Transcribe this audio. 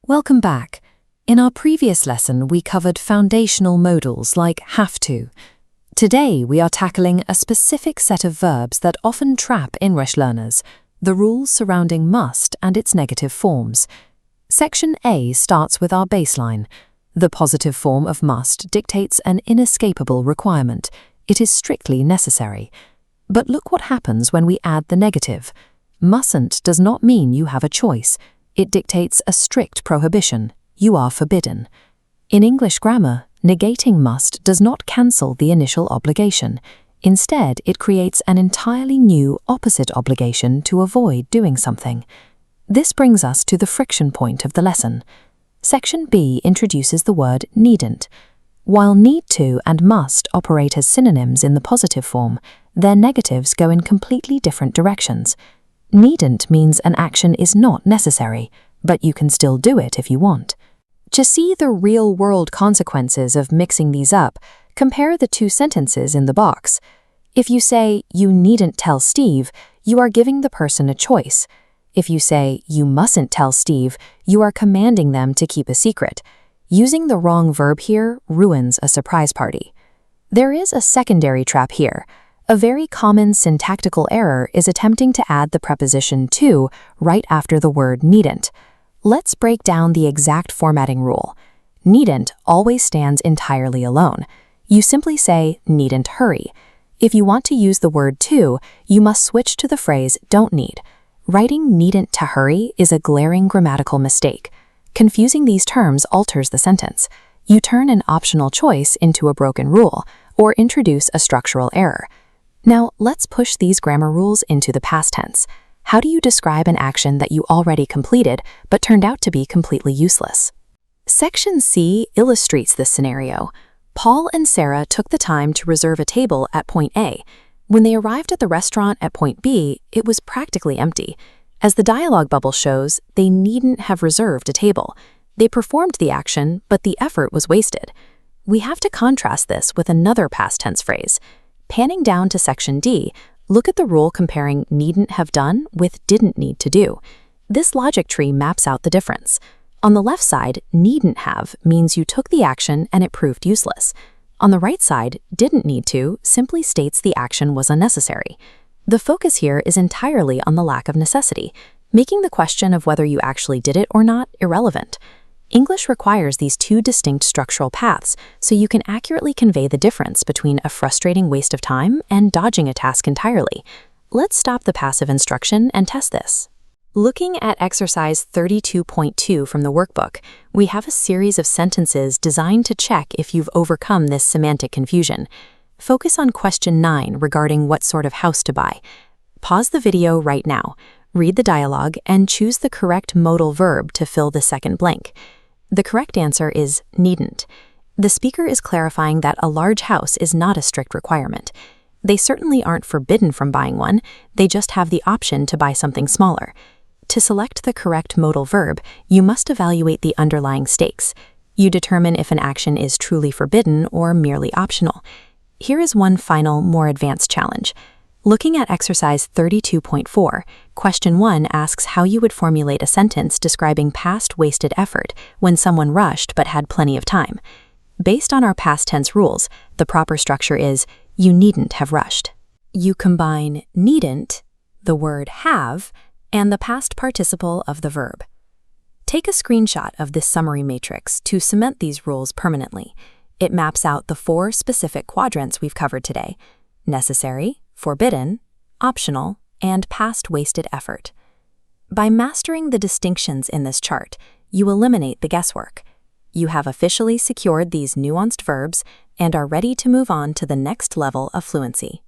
Welcome back. In our previous lesson, we covered foundational modals like have to. Today, we are tackling a specific set of verbs that often trap English learners, the rules surrounding must and its negative forms. Section A starts with our baseline. The positive form of must dictates an inescapable requirement. It is strictly necessary. But look what happens when we add the negative. Mustn't does not mean you have a choice. It dictates a strict prohibition. You are forbidden. In English grammar, negating must does not cancel the initial obligation. Instead, it creates an entirely new opposite obligation to avoid doing something. This brings us to the friction point of the lesson. Section B introduces the word needn't. While need to and must operate as synonyms in the positive form, their negatives go in completely different directions. Needn't means an action is not necessary, but you can still do it if you want. To see the real-world consequences of mixing these up, compare the two sentences in the box. If you say, "You needn't tell Steve," you are giving the person a choice. If you say, "You mustn't tell Steve," you are commanding them to keep a secret. Using the wrong verb here ruins a surprise party. There is a secondary trap here. A very common syntactical error is attempting to add the preposition to right after the word needn't. Let's break down the exact formatting rule. Needn't always stands entirely alone. You simply say, "needn't hurry." If you want to use the word to, you must switch to the phrase "don't need." Writing needn't to hurry is a glaring grammatical mistake. Confusing these terms alters the sentence. You turn an optional choice into a broken rule, or introduce a structural error. Now, let's push these grammar rules into the past tense. How do you describe an action that you already completed but turned out to be completely useless? Section C illustrates this scenario. Paul and Sarah took the time to reserve a table at point A. When they arrived at the restaurant at point B, it was practically empty. As the dialogue bubble shows, they needn't have reserved a table. They performed the action, but the effort was wasted. We have to contrast this with another past tense phrase. Panning down to section D, look at the rule comparing needn't have done with didn't need to do. This logic tree maps out the difference. On the left side, needn't have means you took the action and it proved useless. On the right side, didn't need to simply states the action was unnecessary. The focus here is entirely on the lack of necessity, making the question of whether you actually did it or not irrelevant. English requires these two distinct structural paths so you can accurately convey the difference between a frustrating waste of time and dodging a task entirely. Let's stop the passive instruction and test this. Looking at exercise 32.2 from the workbook, we have a series of sentences designed to check if you've overcome this semantic confusion. Focus on question 9 regarding what sort of house to buy. Pause the video right now, read the dialogue, and choose the correct modal verb to fill the second blank. The correct answer is needn't. The speaker is clarifying that a large house is not a strict requirement. They certainly aren't forbidden from buying one, they just have the option to buy something smaller. To select the correct modal verb, you must evaluate the underlying stakes. You determine if an action is truly forbidden or merely optional. Here is one final, more advanced challenge. Looking at exercise 32.4, question 1 asks how you would formulate a sentence describing past wasted effort when someone rushed but had plenty of time. Based on our past tense rules, the proper structure is, you needn't have rushed. You combine needn't, the word have, and the past participle of the verb. Take a screenshot of this summary matrix to cement these rules permanently. It maps out the 4 specific quadrants we've covered today: necessary, forbidden, optional, and past wasted effort. By mastering the distinctions in this chart, you eliminate the guesswork. You have officially secured these nuanced verbs and are ready to move on to the next level of fluency.